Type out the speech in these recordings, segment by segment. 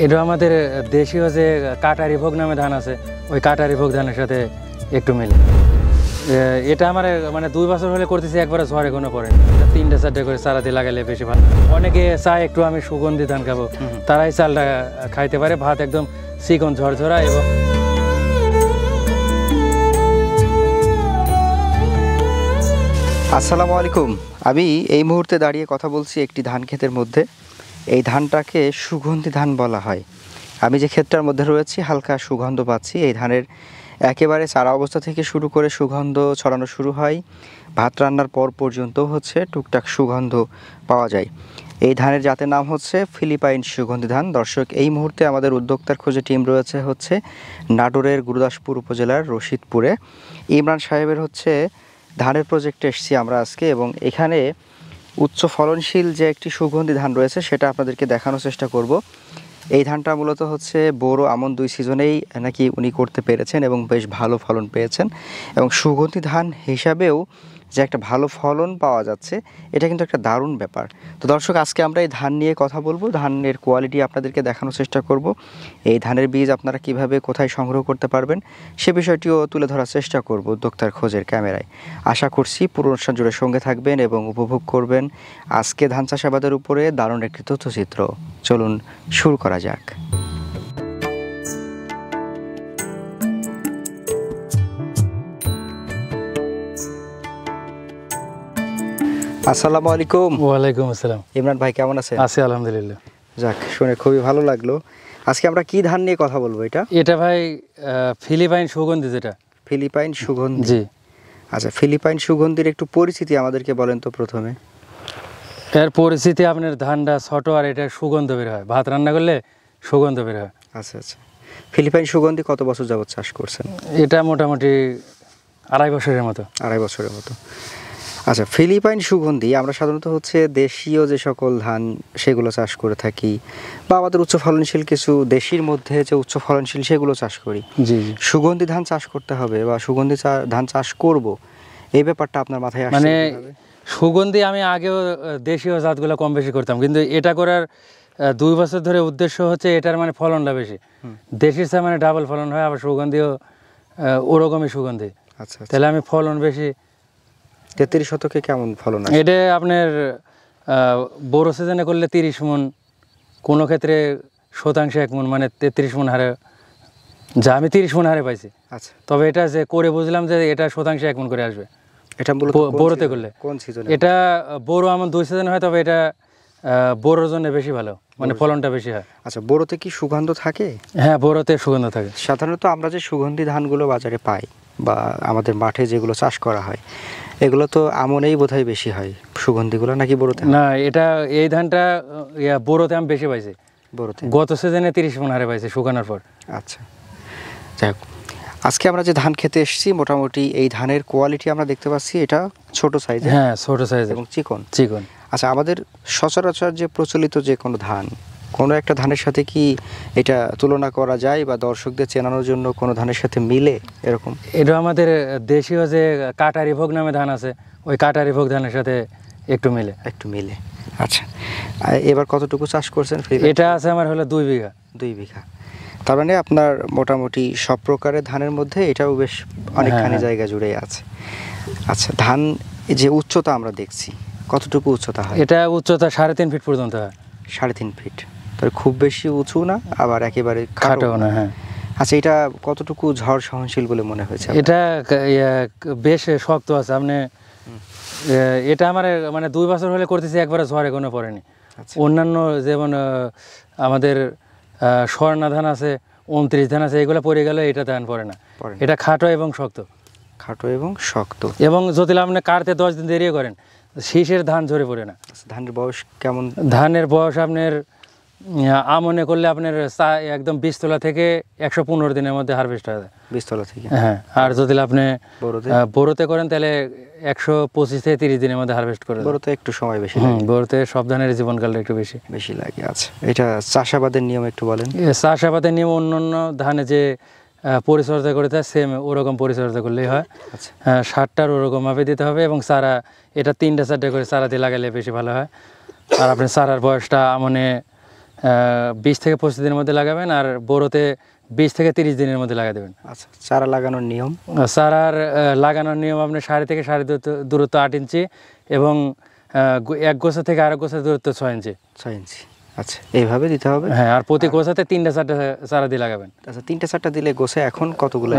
এটা আমাদের দেশীয় যে কাটারি ভোগ নামে ধান আছে, ওই কাটারি ভোগ ধানের সাথে একটু মিলে। এটা আমার মানে 2 বছর হলে করতেছি, একবারে ঝড়ে কোনো পড়ে না। 3-4টে করে চারা দিয়ে লাগালে বেশি ভালো। অনেকে চায় একটু আমি সুগন্ধি ধান খাবো, তারাই চালটা খাইতে পারে। ভাত একদম চিকন ঝরঝরা। এবং আসসালামু আলাইকুম। আমি এই মুহূর্তে দাঁড়িয়ে কথা বলছি একটি ধান ক্ষেতের মধ্যে। এই ধানটাকে সুগন্ধি ধান বলা হয়। আমি যে ক্ষেতটার মধ্যে রয়েছি হালকা সুগন্ধ পাচ্ছি। এই ধানের একেবারে চারা অবস্থা থেকে শুরু করে সুগন্ধ ছড়ানো শুরু হয়, ভাত রান্নার পর পর্যন্ত হচ্ছে টুকটাক সুগন্ধ পাওয়া যায়। এই ধানের জাতের নাম হচ্ছে ফিলিপাইন সুগন্ধি ধান। দর্শক, এই মুহূর্তে আমাদের উদ্যোক্তার খোঁজে টিম রয়েছে হচ্ছে নাটোরের গুরুদাসপুর উপজেলার রশিদপুরে। ইমরান সাহেবের হচ্ছে ধানের প্রজেক্টে এসেছি আমরা আজকে, এবং এখানে উচ্চ ফলনশীল যে একটি সুগন্ধি ধান রয়েছে সেটা আপনাদেরকে দেখানোর চেষ্টা করব। এই ধানটা মূলত হচ্ছে বোরো আমন 2 সিজনেই নাকি উনি করতে পেরেছেন এবং বেশ ভালো ফলন পেয়েছেন। এবং সুগন্ধি ধান হিসাবেও যে একটা ভালো ফলন পাওয়া যাচ্ছে, এটা কিন্তু একটা দারুণ ব্যাপার। তো দর্শক, আজকে আমরা এই ধান নিয়ে কথা বলবো, ধানের কোয়ালিটি আপনাদেরকে দেখানোর চেষ্টা করব। এই ধানের বীজ আপনারা কিভাবে কোথায় সংগ্রহ করতে পারবেন সে বিষয়টিও তুলে ধরার চেষ্টা করব উদ্যোক্তার খোঁজের ক্যামেরায়। আশা করছি পুরো অনুষ্ঠান জুড়ে সঙ্গে থাকবেন এবং উপভোগ করবেন আজকে ধান চাষাবাদের উপরে দারুণ একটি তথ্যচিত্র। চলুন শুরু করা যাক। আসসালামু আলাইকুম। ওয়ালাইকুম আসসালাম। ইমরান ভাই কেমন আছেন? আছি আলহামদুলিল্লাহ। যাক, শুনে খুবই ভালো লাগলো। আজকে আমরা কি ধান নিয়ে কথা বলবো? এটা ভাই ফিলিপাইন সুগন্ধি। যেটা ফিলিপাইন সুগন্ধি। জি। আচ্ছা, ফিলিপাইন সুগন্ধির একটু পরিচিতি আমাদেরকে বলেন তো প্রথমে। এর পরিস্থিতি, আপনার ধানটা ছোট আর এটা সুগন্ধ বের হয়, ভাত রান্না করলে সুগন্ধ বের হয়। আচ্ছা আচ্ছা, ফিলিপাইন সুগন্ধি কত বছর যাবত চাষ করছেন? এটা মোটামুটি 2.5 বছরের মতো। 2.5 বছরের মতো। আচ্ছা, ফিলিপাইন সুগন্ধি আমরা সাধারণত হচ্ছে দেশীয় যে সকল ধান সেগুলো চাষ করে থাকি, বা আমাদের উচ্চ ফলনশীল কিছু দেশির মধ্যে যে উচ্চ ফলনশীল সেগুলো চাষ করি। জি। সুগন্ধি ধান চাষ করতে হবে বা সুগন্ধি ধান চাষ করব, এই ব্যাপারটা আপনার মাথায় আসছে? মানে সুগন্ধি আমি আগেও দেশীয় জাতগুলো কম বেশি করতাম, কিন্তু এটা করার 2 বছর ধরে উদ্দেশ্য হচ্ছে এটার মানে ফলনটা বেশি। দেশির চেয়ে মানে ডাবল ফলন হয়, আবার সুগন্ধিও ওরকমই সুগন্ধি। আচ্ছা, তাহলে আমি ফলন বেশি। 33 শতকে কেমন ফলন আছে? এটা আপনার বড় সিজনে করলে 30 মণ, কোনো ক্ষেত্রে শতাংশে 1 মণ, মানে 33 মণ হারে, যা আমি 30 মণ হারে পাইছি। আচ্ছা, তবে এটা যে করে বুঝলাম যে এটা শতাংশে 1 মণ করে আসবে। এটা মূলত বড়তে করলে কোন সিজনে? এটা বড় আমন 2 সিজনে হয়, তবে এটা বড়োর জন্য বেশি ভালো, মানে ফলনটা বেশি হয়। আচ্ছা, বড়তে কি সুগন্ধ থাকে? হ্যাঁ, বড়তে সুগন্ধ থাকে। সাধারণত আমরা যে সুগন্ধি ধানগুলো বাজারে পাই বা আমাদের মাঠে যেগুলো চাষ করা হয়, এগুলো তো আমনেই বোধহয় বেশি হয় সুগন্ধিগুলো, নাকি বড়তে? না, এটা এই ধানটা বড়তে আমি বেশি পাইছি। বড়তে গত সিজনে 30 মণ হারে পাইছি শুকানোর পর। আচ্ছা, যাই হোক, আজকে আমরা যে ধান খেতে এসেছি মোটামুটি এই ধানের কোয়ালিটি আমরা দেখতে পাচ্ছি এটা ছোট সাইজ। হ্যাঁ, ছোট সাইজ এবং চিকন চিকন। আচ্ছা, আমাদের সচরাচর যে প্রচলিত যে কোনো ধান, কোনো একটা ধানের সাথে কি এটা তুলনা করা যায় বা দর্শকদের চেনানোর জন্য কোনো ধানের সাথে মিলে এরকম? এটা আমাদের দেশীয় যে কাটারি ভোগ নামে ধান আছে, ওই কাটারি ভোগ ধানের সাথে একটু মিলে। আচ্ছা, এবার কতটুকু চাষ করছেন? এটা আছে আমার হলো 2 বিঘা। 2 বিঘা। তার মানে আপনার মোটামুটি সব প্রকারের ধানের মধ্যে এটাও বেশ অনেকখানি জায়গা জুড়ে আছে। আচ্ছা, ধান যে উচ্চতা আমরা দেখছি, কতটুকু উচ্চতা হয়? এটা উচ্চতা 3.5 ফিট পর্যন্ত হয়। 3.5 ফিট, তবে খুব বেশি উঁচু না, আবার একেবারে খাটো না। হ্যাঁ। আচ্ছা, এটা কতটুকু ঝড় সহনশীল বলে মনে হয়েছে? এটা বেশ শক্ত আছে। আপনি এটা আমার মানে 2 বছর হলে করতেছি, একবারে ঝড়ে কোনো পড়েনি। অন্যান্য যেমন আমাদের স্বর্ণা ধান আছে, 29 ধান আছে, এগুলো পড়ে গেলে এটা ধান পড়ে না। এটা খাটো এবং শক্ত। এবং যদি আপনি কাটতে 10 দিন দেরি করেন, শীষের ধান ঝরে পড়ে না। ধানের বয়স কেমন? ধানের বয়স আপনার আমনে করলে আপনার একদম 20 তোলা থেকে 115 দিনের মধ্যে হারভেস্ট হয়ে যায়। 20 তোলা থেকে? হ্যাঁ। আর যদি আপনি বড়তে করেন তাহলে 125 থেকে 30 দিনের মধ্যে হারভেস্ট করে। বড়তে একটু সময় বেশি লাগে। বড়তে সব ধানের জীবনকালটা একটু বেশি লাগে। আচ্ছা, এটা চাষাবাদের নিয়ম একটু বলেন। চাষাবাদের নিয়ম অন্যান্য ধানে যে পরিচর্যা করে থাকে সেম ওরকম পরিচর্যা করলেই হয়। সারটার ওরকম ভাবে দিতে হবে, এবং চারা এটা 3-4টে করে চারা দিয়ে লাগালে বেশি ভালো হয়। আর আপনি চারার বয়সটা আমনে 20 থেকে 25 দিনের মধ্যে লাগাবেন, আর বোরোতে 20 থেকে 30 দিনের মধ্যে লাগা দেবেন। আচ্ছা, চারা লাগানোর নিয়ম? চারার লাগানোর নিয়ম আপনি সারি থেকে সারি দূরত্ব 8 ইঞ্চি এবং এক গোছা থেকে আরেক গোছা দূরত্ব 6 ইঞ্চি। 6 ইঞ্চি, আচ্ছা, এইভাবে দিতে হবে। হ্যাঁ, আর প্রতি গোছাতে 3টা-4টা চারা দিয়ে লাগাবেন। আচ্ছা, 3টা-4টা দিলে গোছা এখন কতগুলো?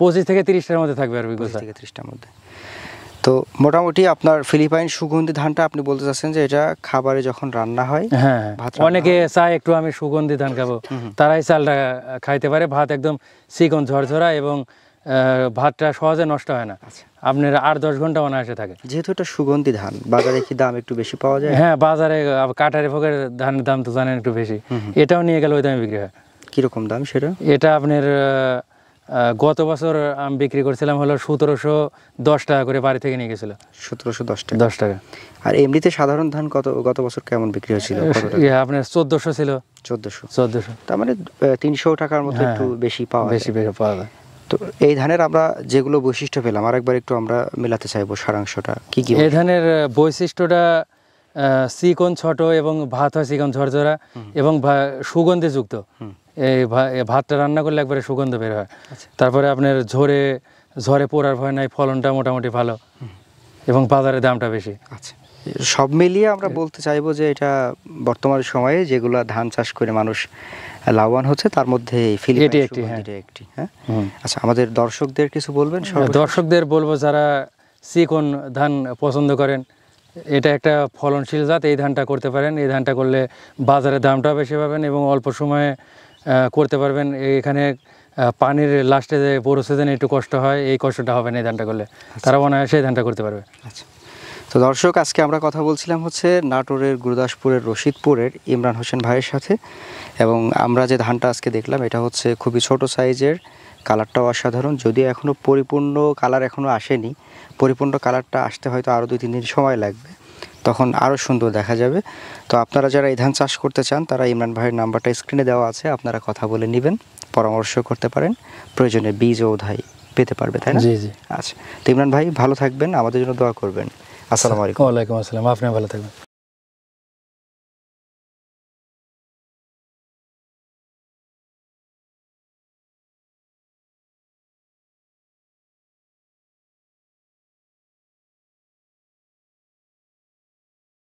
25 থেকে 30টার মধ্যে থাকবে আর কি গোছা। 25 থেকে 30টার মধ্যে। তো মোটামুটি আপনার ফিলিপাইন সুগন্ধি ধানটা আপনি বলতে চাচ্ছেন যে এটা খাবারে যখন রান্না হয়, হ্যাঁ, অনেকে চায় একটু আমি সুগন্ধি ধান খাবো, তারাই চালটা খাইতে পারে। ভাত একদম চিকন ঝরঝরা এবং ভাতটা সহজে নষ্ট হয় না। আপনার 8-10 ঘন্টা অনায়াসে থাকে। যেহেতু এটা সুগন্ধি ধান, বাজারে কি দাম একটু বেশি পাওয়া যায়? হ্যাঁ, বাজারে কাটারি ভোগের ধানের দাম তো জানেন একটু বেশি, এটাও নিয়ে গেলে ওই দামে বিক্রি হয়। কিরকম দাম সেটা? এটা আপনার গত বছর আমি বিক্রি করছিলাম হলো 1710 টাকা করে, বাড়ি থেকে নিয়ে গেছিল 1710 টাকা। 10 টাকা। আর এমনিতে সাধারণ ধান গত বছর কেমন বিক্রি হয়েছিল? আপনার 1400 ছিল। 1400। তার মানে 300 টাকার মতো একটু বেশি পাওয়া যায়। তো এই ধানের আমরা যেগুলো বৈশিষ্ট্য পেলাম আরেকবার একটু আমরা মেলাতে চাইবো সারাংশটা কি কি? এই ধানের বৈশিষ্ট্যটা চিকন ছোট এবং ভাত হয় চিকন ঝরঝরা এবং সুগন্ধিযুক্ত। এই ভাতটা রান্না করলে একবারে সুগন্ধ বের হয়। তারপরে আপনার ঝড়ে পোড়ার ভয় নাই, ফলনটা মোটামুটি ভালো এবং বাজারের দামটা বেশি। আচ্ছা, সব মিলিয়ে আমরা বলতে চাইবো যে এটা বর্তমান সময়ে যেগুলো ধান চাষ করে মানুষ লাভবান হচ্ছে তার মধ্যে এটি একটি। হ্যাঁ, আচ্ছা, আমাদের দর্শকদের কিছু বলবেন? দর্শকদের বলবো যারা চিকন ধান পছন্দ করেন, এটা একটা ফলনশীল জাত, এই ধানটা করতে পারেন। এই ধানটা করলে বাজারে দামটাও বেশি পাবেন এবং অল্প সময়ে করতে পারবেন। এখানে পানির লাস্টে যে বড় সিজনে একটু কষ্ট হয়, এই কষ্টটা হবে না এই ধানটা করলে। তারা অনায়াসে এই ধানটা করতে পারবে। আচ্ছা, তো দর্শক, আজকে আমরা কথা বলছিলাম হচ্ছে নাটোরের গুরুদাসপুরের রশিদপুরের ইমরান হোসেন ভাইয়ের সাথে, এবং আমরা যে ধানটা আজকে দেখলাম এটা হচ্ছে খুবই ছোট সাইজের, কালারটাও অসাধারণ। যদিও এখনও পরিপূর্ণ কালার এখনও আসেনি, পরিপূর্ণ কালারটা আসতে হয়তো আরও 2-3 দিন সময় লাগবে, তখন আরও সুন্দর দেখা যাবে। তো আপনারা যারা এই ধান চাষ করতে চান তারা ইমরান ভাইয়ের নাম্বারটা স্ক্রিনে দেওয়া আছে, আপনারা কথা বলে নেবেন, পরামর্শ করতে পারেন, প্রয়োজনে বীজ ও উধাই পেতে পারবে, তাই না? জি জি। আচ্ছা, তো ইমরান ভাই ভালো থাকবেন, আমাদের জন্য দোয়া করবেন। আসসালামু আলাইকুম। ওয়ালাইকুম আসসালাম, আপনি ভালো থাকবেন।